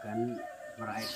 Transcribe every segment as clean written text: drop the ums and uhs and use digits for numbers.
akan meraih.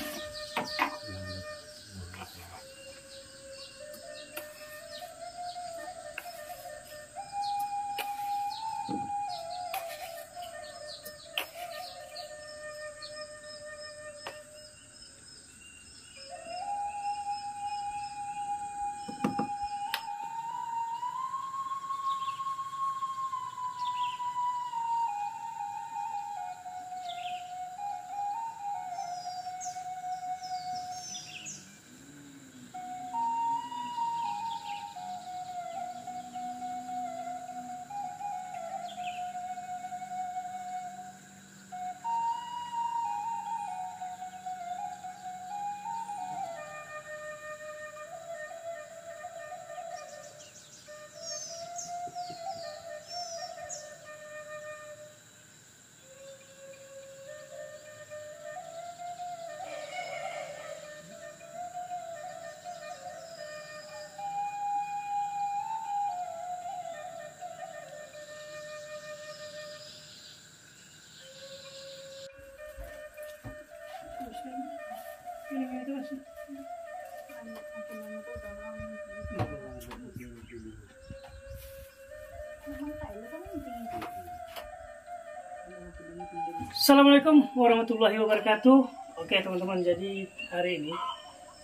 Assalamualaikum warahmatullahi wabarakatuh. Oke teman-teman, jadi hari ini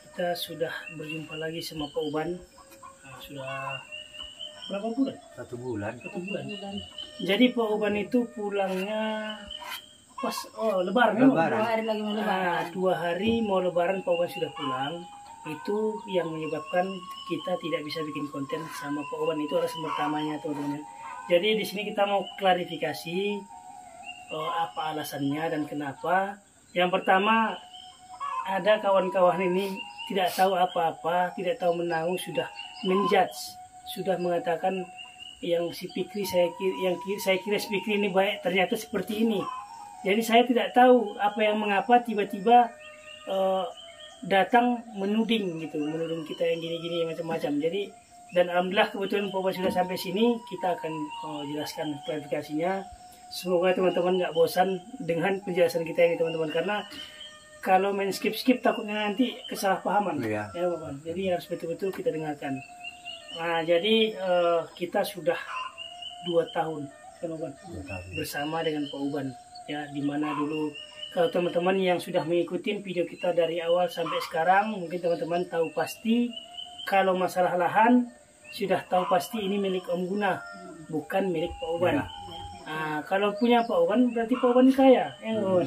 kita sudah berjumpa lagi sama Pak Uban. Sudah berapa bulan? 1 bulan. 1 bulan. Jadi Pak Uban itu pulangnya pas Lebaran. 2 hari lagi mau Lebaran. 2 hari mau Lebaran Pak Uban sudah pulang. Itu yang menyebabkan kita tidak bisa bikin konten sama Pak Uban. Itu alasan pertamanya teman-teman. Jadi di sini kita mau klarifikasi apa alasannya dan kenapa. Yang pertama, ada kawan-kawan ini tidak tahu apa-apa, tidak tahu menanggung, sudah menjudge, sudah mengatakan yang si Fikri saya kira si Fikri ini baik, ternyata seperti ini. Jadi saya tidak tahu apa yang mengapa tiba-tiba datang menuding gitu, menuding kita yang gini-gini macam-macam. Jadi dan alhamdulillah kebetulan Pak sudah sampai sini, kita akan jelaskan klarifikasinya. Semoga teman-teman nggak bosan dengan penjelasan kita ini teman-teman, karena kalau main skip takutnya nanti kesalahpahaman. Ya Bapak. Jadi harus betul-betul kita dengarkan. Nah jadi kita sudah 2 tahun kan Bapak, bersama dengan Pak Uban ya, dimana dulu kalau teman-teman yang sudah mengikuti video kita dari awal sampai sekarang, mungkin teman-teman tahu pasti kalau masalah lahan sudah tahu pasti ini milik Om Guna, bukan milik Pak Uban. Nah, kalau punya Pak Uban berarti Pak Uban kaya.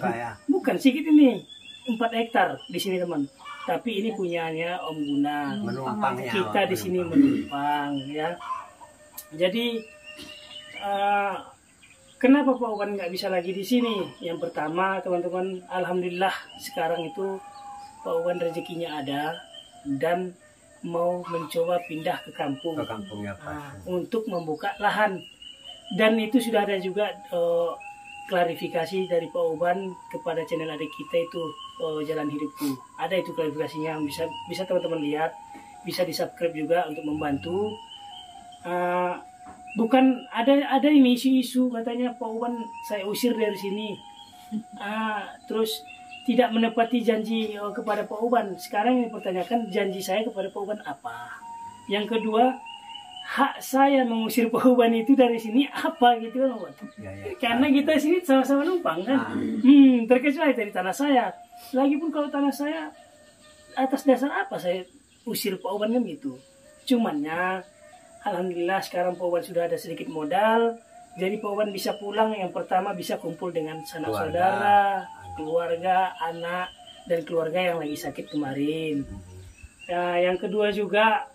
Kaya. Bukan sedikit ini, 4 hektar di sini teman. Tapi ini punyanya Om Guna. Menumpang ya. Kita di sini menumpang ya. Jadi kenapa Pak Uban nggak bisa lagi di sini? Yang pertama teman-teman, alhamdulillah sekarang itu Pak Uban rezekinya ada dan mau mencoba pindah ke kampung. Ke kampungnya Pak. Untuk membuka lahan. Dan itu sudah ada juga klarifikasi dari Pak Uban kepada channel adik kita itu, Jalan Hidupku. Ada itu klarifikasinya, bisa teman-teman lihat, bisa di subscribe juga untuk membantu. Bukan ada ini isu-isu katanya Pak Uban saya usir dari sini, terus tidak menepati janji kepada Pak Uban. Sekarang yang dipertanyakan, janji saya kepada Pak Uban apa? Yang kedua, hak saya mengusir Pak Uban itu dari sini apa gitu kan Pak? Karena kita sini sama-sama numpang kan. Terkecuali dari tanah saya. Lagipun kalau tanah saya, atas dasar apa saya usir Pak Uban kan gitu. Cumannya alhamdulillah sekarang Pak Uban sudah ada sedikit modal. Jadi Pak Uban bisa pulang, yang pertama bisa kumpul dengan sanak saudara, keluarga, anak, dan keluarga yang lagi sakit kemarin. Nah, yang kedua juga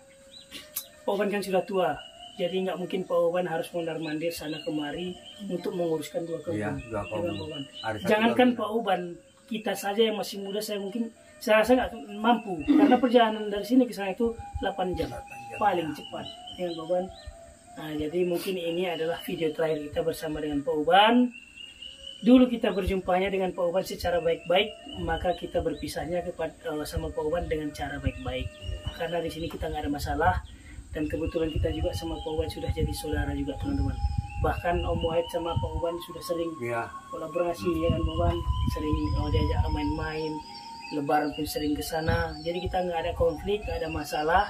Pak Uban kan sudah tua, jadi nggak mungkin Pak Uban harus mondar-mandir sana kemari untuk menguruskan 2 kampung. Jangankan Pak Uban, kita saja yang masih muda saya rasa nggak mampu, karena perjalanan dari sini ke sana itu 8 jam paling cepat ya Pak Uban. Nah, jadi mungkin ini adalah video terakhir kita bersama dengan Pak Uban. Dulu kita berjumpanya dengan Pak Uban secara baik-baik, maka kita berpisahnya sama Pak Uban dengan cara baik-baik, karena di sini kita nggak ada masalah. Dan kebetulan kita juga sama Pak Uban sudah jadi saudara juga teman-teman. Bahkan Om Wahid sama Pak Uban sudah sering Iya. kolaborasi ya kan Pak Uban, sering diajak main-main, Lebaran pun sering ke sana. Jadi kita nggak ada konflik, nggak ada masalah.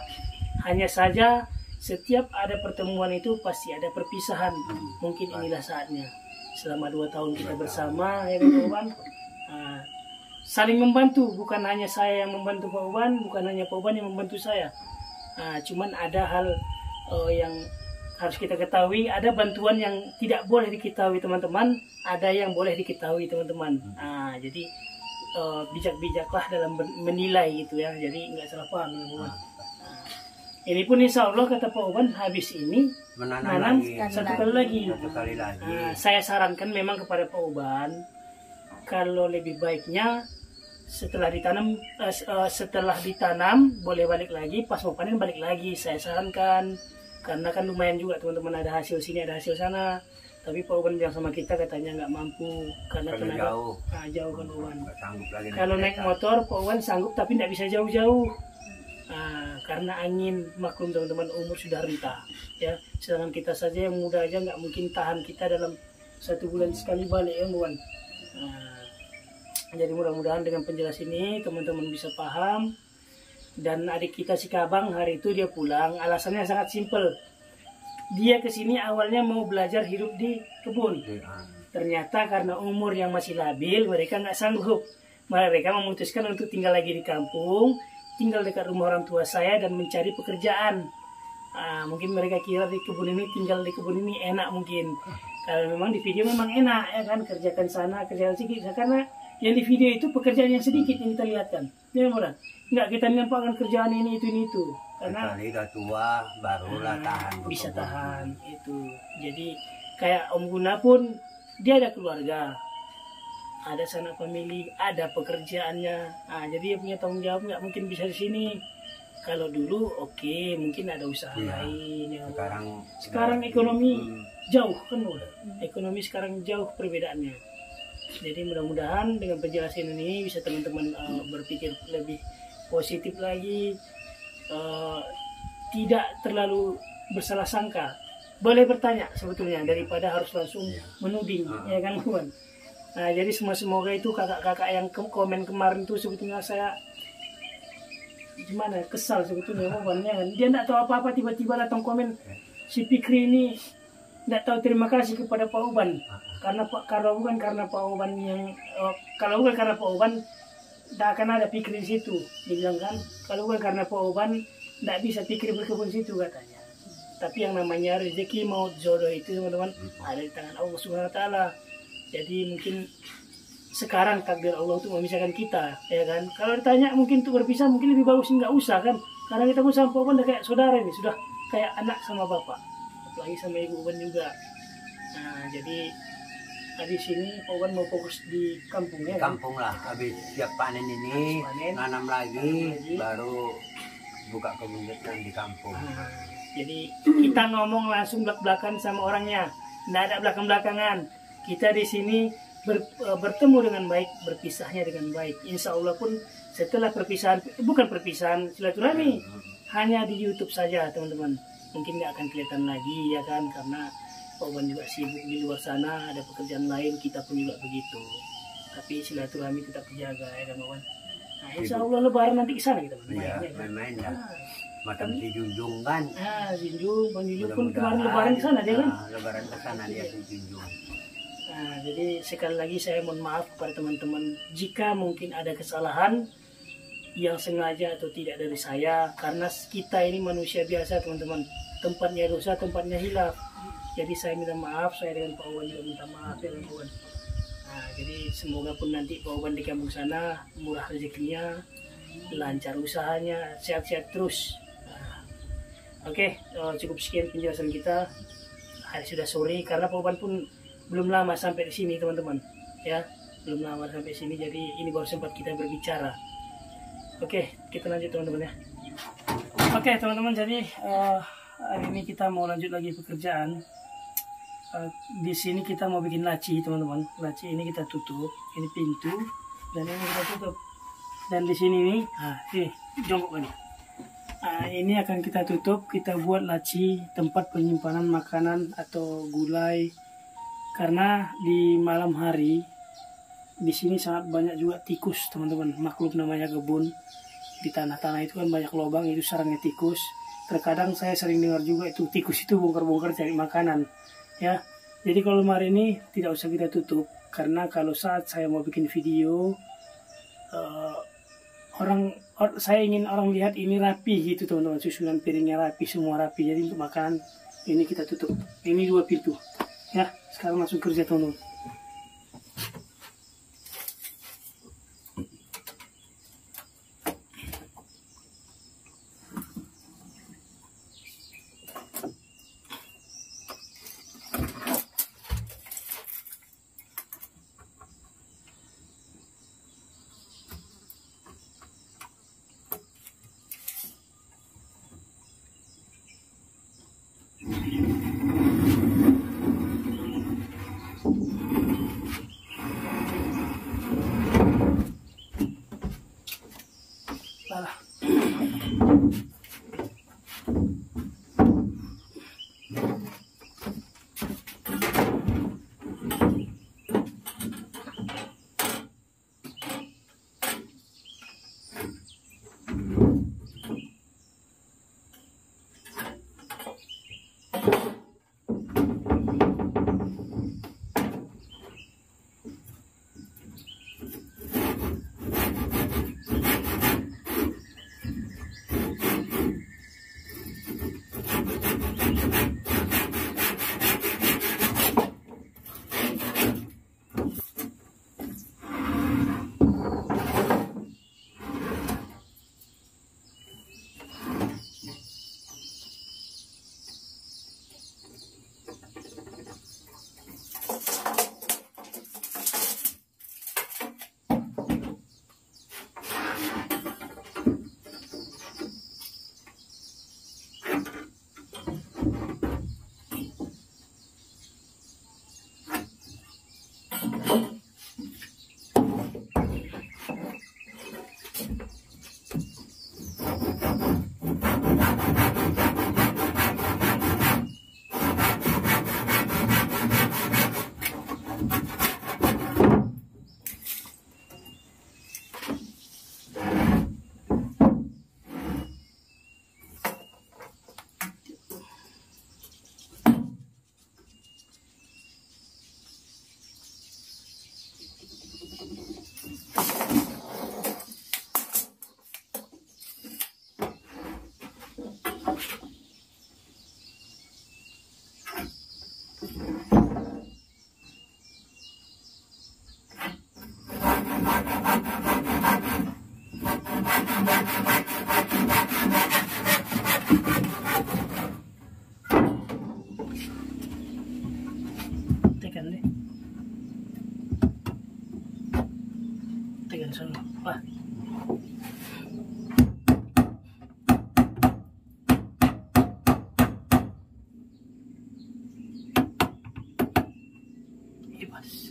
Hanya saja setiap ada pertemuan itu pasti ada perpisahan. Mungkin inilah saatnya. Selama 2 tahun kita bersama ya kan Pak Uban. Saling membantu, bukan hanya saya yang membantu Pak Uban, bukan hanya Pak Uban yang membantu saya. Cuman ada hal yang harus kita ketahui, ada bantuan yang tidak boleh diketahui teman-teman, ada yang boleh diketahui teman-teman. Jadi bijak-bijaklah dalam menilai gitu ya, jadi nggak salah paham teman-teman. Ini pun insya Allah kata Pak Uban habis ini Menanam satu kali lagi. Satu kali lagi. Saya sarankan memang kepada Pak Uban, kalau lebih baiknya setelah ditanam boleh balik lagi, pas mau panen balik lagi. Saya sarankan, karena kan lumayan juga teman-teman, ada hasil sini ada hasil sana. Tapi Pak Uban bilang sama kita katanya nggak mampu karena tenaga jauh kan Pak Uban. Kalau naik motor Pak Uban sanggup tapi nggak bisa jauh-jauh. Karena angin, maklum teman-teman, umur sudah renta ya. Sedangkan kita saja yang muda aja nggak mungkin tahan kita dalam 1 bulan sekali balik ya Pak Uban. Jadi mudah-mudahan dengan penjelasan ini teman-teman bisa paham. Dan adik kita si Kabang hari itu dia pulang, alasannya sangat simpel. Dia kesini awalnya mau belajar hidup di kebun. Ternyata karena umur yang masih labil, mereka nggak sanggup. Mereka memutuskan untuk tinggal lagi di kampung, tinggal dekat rumah orang tua saya dan mencari pekerjaan. Mungkin mereka kira di kebun ini, tinggal di kebun ini enak mungkin. Kalau memang di video memang enak ya kan, kerjakan sana, kerjakan sini. Karena yang di video itu pekerjaan yang sedikit yang kita lihatkan. Ya murah. Nggak kita nampakkan kerjaan ini itu. Karena kali udah tua barulah tahan. Bisa tahan itu. Jadi kayak Om Guna pun dia ada keluarga, ada sanak famili, ada pekerjaannya. Jadi dia punya tanggung jawab, nggak mungkin bisa di sini. Kalau dulu mungkin ada usaha lain. Ya. Sekarang ekonomi jauh kan, ekonomi sekarang jauh perbedaannya. Jadi mudah-mudahan dengan penjelasan ini bisa teman-teman berpikir lebih positif lagi, tidak terlalu bersalah sangka. Boleh bertanya sebetulnya daripada harus langsung menuding, ya kan kawan. Jadi semoga itu kakak-kakak yang komen kemarin itu sebetulnya saya gimana kesal sebetulnya kawan, ya kan. Dia tidak tahu apa-apa tiba-tiba datang komen si Fikri ini tidak tahu terima kasih kepada Pak Uban. Kalau bukan karena Pak Uban tidak akan ada pikir di situ, dibilang kan. Kalau bukan karena Pak Uban tidak bisa pikir berkebun situ katanya. Tapi yang namanya rezeki mau jodoh itu teman-teman ada di tangan Allah Subhanahu Wa Taala. Jadi mungkin sekarang takdir Allah untuk memisahkan kita, ya kan. Kalau ditanya mungkin untuk berpisah mungkin lebih bagus nggak usah kan. Karena kita pun sama Pak Uban udah kayak saudara ini, sudah kayak anak sama bapak, apalagi sama Ibu Uban juga. Jadi di sini Pak Uban mau fokus di kampungnya. Kampung lah, habis siap panen ini, nanam lagi, baru buka kebun di kampung. Jadi kita ngomong langsung belak-belakan sama orangnya, tidak ada belakang-belakangan. Kita di sini bertemu dengan baik, berpisahnya dengan baik. Insya Allah pun setelah perpisahan, bukan perpisahan silaturahmi, hanya di YouTube saja teman-teman. Mungkin nggak akan kelihatan lagi ya kan, karena Pak Uban juga sibuk di luar sana, ada pekerjaan lain, kita pun juga begitu. Tapi silaturahmi tetap terjaga ya kan Pak Uban. Insya Allah Lebaran nanti ke sana kita main-main ya. Macam si Junjung kan. Junjung, Bang Junjung pun kemarin Lebaran ke sana dia kan. Lebaran ke sana dia si Junjung. Jadi sekali lagi saya mohon maaf kepada teman-teman jika mungkin ada kesalahan yang sengaja atau tidak dari saya, karena kita ini manusia biasa teman-teman, tempatnya dosa, tempatnya hilaf. Jadi saya minta maaf, saya dengan Pak Uban juga minta maaf ya Pak Uban. Jadi semoga pun nanti Pak Uban di kampung sana murah rezekinya, lancar usahanya, sehat-sehat terus. Oke, cukup sekian penjelasan kita. Hari sudah sore karena Pak Uban pun belum lama sampai di sini teman-teman. Ya, belum lama sampai sini, jadi ini baru sempat kita berbicara. Oke, kita lanjut teman-teman ya. Oke teman-teman, jadi hari ini kita mau lanjut lagi pekerjaan. Di sini kita mau bikin laci teman-teman. Laci ini kita tutup, ini pintu dan ini kita tutup. Dan di sini nih, sini jongkok ini. Ini akan kita tutup, kita buat laci tempat penyimpanan makanan atau gulai, karena di malam hari di sini sangat banyak juga tikus teman-teman. Maklum namanya kebun, di tanah-tanah itu kan banyak lubang, itu sarangnya tikus. Terkadang saya sering dengar juga itu tikus itu bongkar-bongkar cari makanan ya. Jadi kalau lemari ini tidak usah kita tutup, karena kalau saat saya mau bikin video saya ingin orang lihat ini rapi gitu teman-teman, susunan piringnya rapi, semua rapi. Jadi untuk makanan ini kita tutup. Ini 2 pintu ya. Sekarang langsung kerja teman-teman. Tekan sana. Wah. Bebas.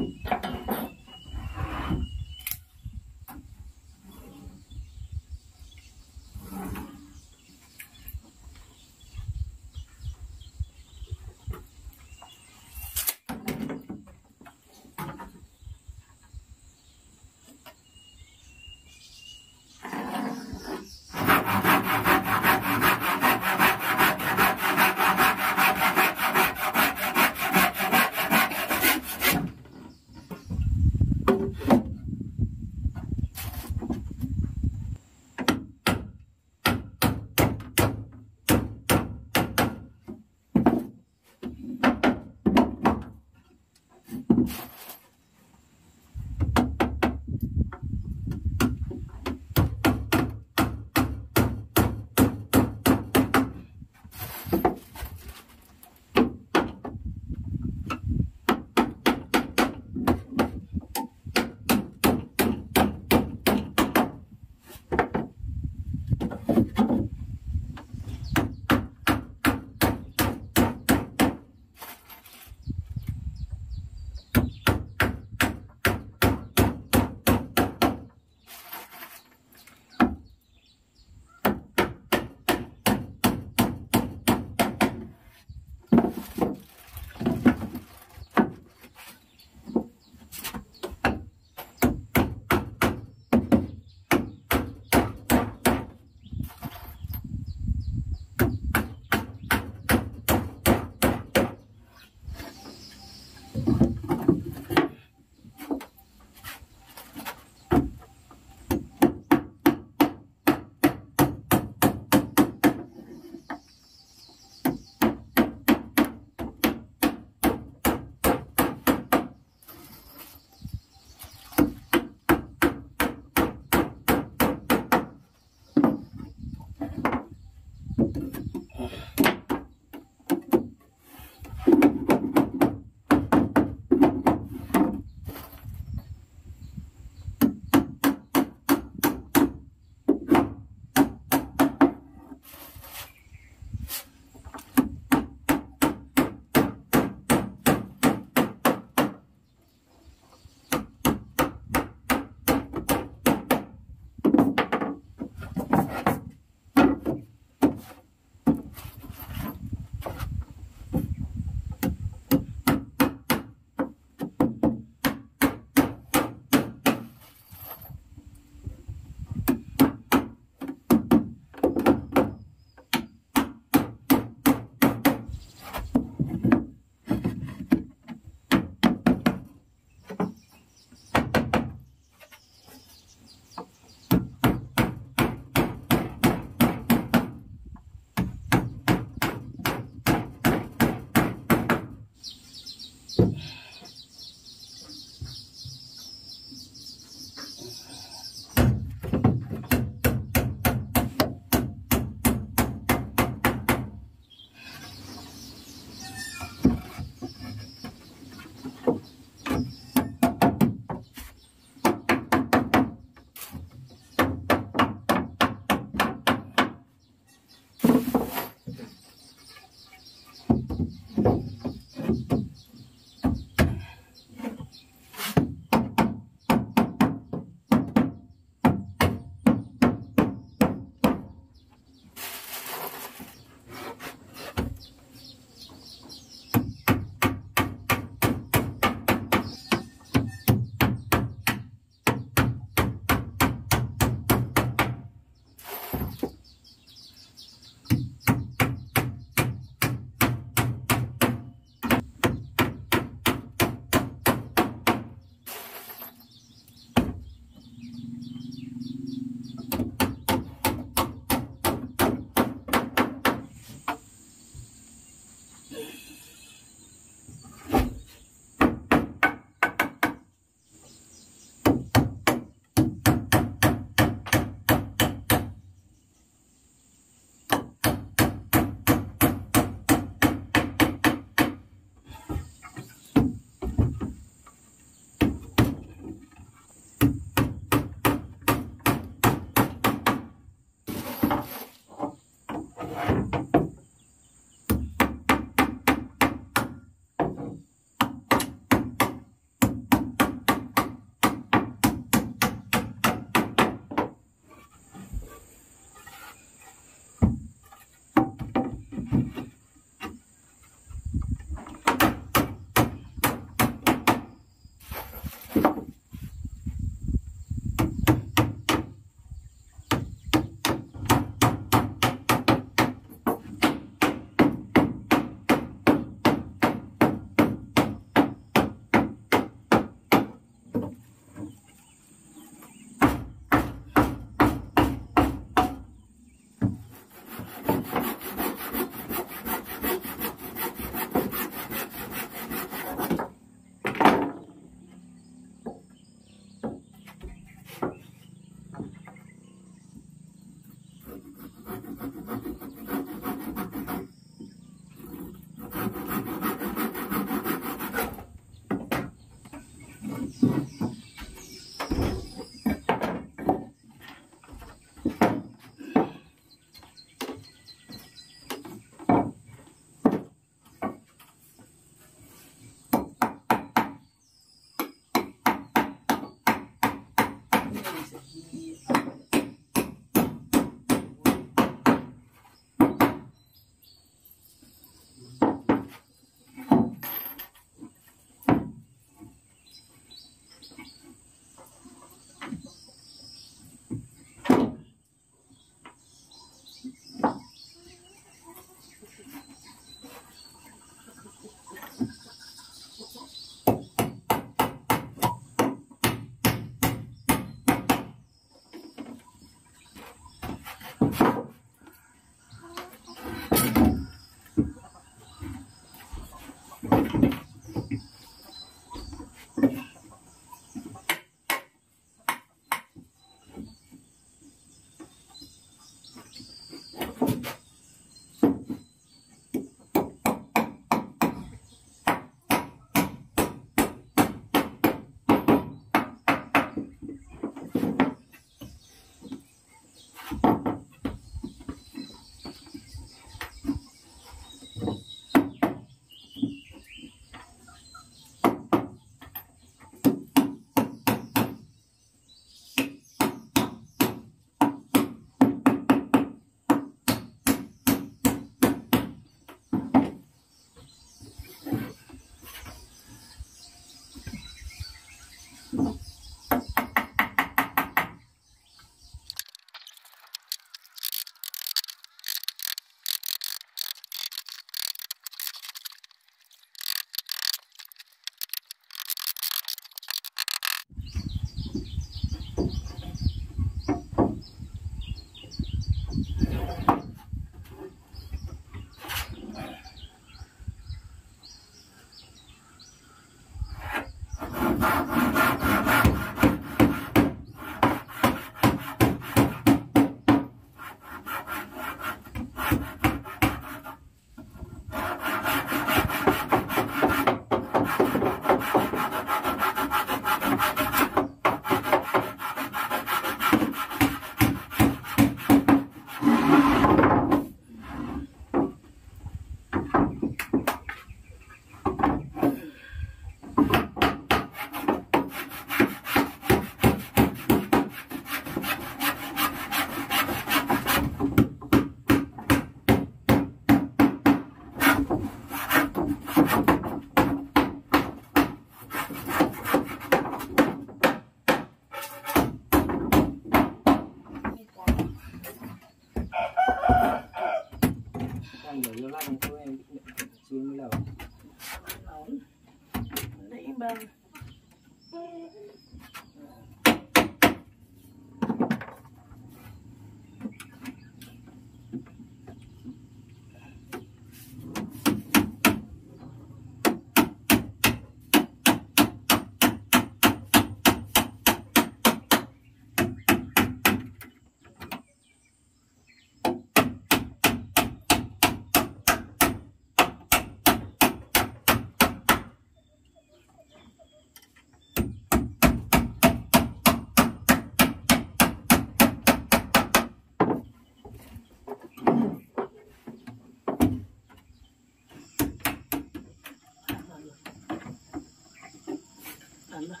tambah.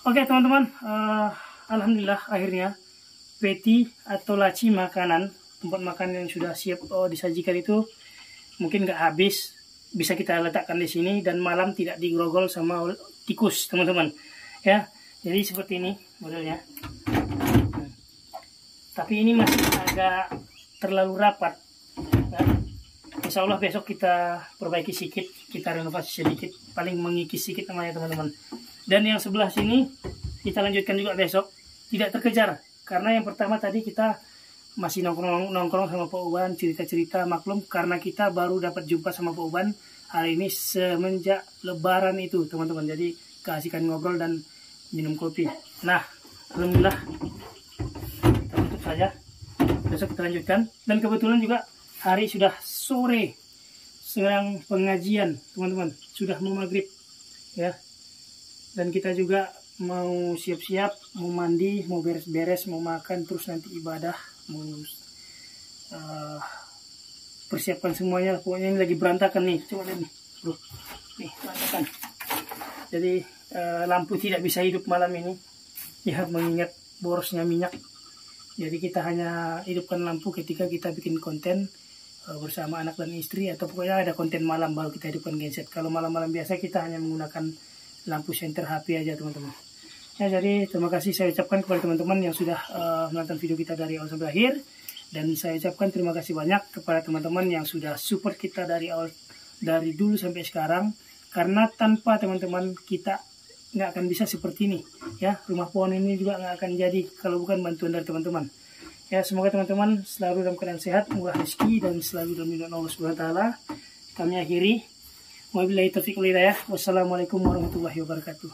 Oke teman-teman, alhamdulillah akhirnya peti atau laci makanan, tempat makan yang sudah siap disajikan itu mungkin nggak habis, bisa kita letakkan di sini dan malam tidak digrogol sama tikus teman-teman. Ya, jadi seperti ini modelnya. Tapi ini masih agak terlalu rapat. Ya. Insya Allah besok kita perbaiki sedikit, kita renovasi sedikit, paling mengikis sedikit namanya teman-teman. Dan yang sebelah sini kita lanjutkan juga besok, tidak terkejar. Karena yang pertama tadi kita masih nongkrong sama Pak Uban, cerita-cerita, maklum karena kita baru dapat jumpa sama Pak Uban hari ini semenjak lebaran itu teman-teman. Jadi keasikan ngobrol dan minum kopi. Nah, alhamdulillah kita tutup saja. Besok kita lanjutkan. Dan kebetulan juga hari sudah sore, sedang pengajian teman-teman, sudah mau maghrib ya. Dan kita juga mau siap-siap, mau mandi, mau beres-beres, mau makan, terus nanti ibadah, mau persiapkan semuanya. Pokoknya ini lagi berantakan nih, coba lihat nih, bro, nih berantakan. Jadi lampu tidak bisa hidup malam ini, ya mengingat borosnya minyak. Jadi kita hanya hidupkan lampu ketika kita bikin konten bersama anak dan istri, atau pokoknya ada konten malam baru kita hidupkan genset. Kalau malam-malam biasa kita hanya menggunakan lampu senter HP aja teman-teman. Ya, jadi terima kasih saya ucapkan kepada teman-teman yang sudah menonton video kita dari awal sampai akhir, dan saya ucapkan terima kasih banyak kepada teman-teman yang sudah support kita dari awal, dari dulu sampai sekarang. Karena tanpa teman-teman kita nggak akan bisa seperti ini ya. Rumah pohon ini juga nggak akan jadi kalau bukan bantuan dari teman-teman. Ya, semoga teman-teman selalu dalam keadaan sehat, murah rezeki, dan selalu dalam lindungan Allah Subhanahu wa taala. Kami akhiri. Wabillahi taufiq wal hidayah. Wassalamualaikum warahmatullahi wabarakatuh.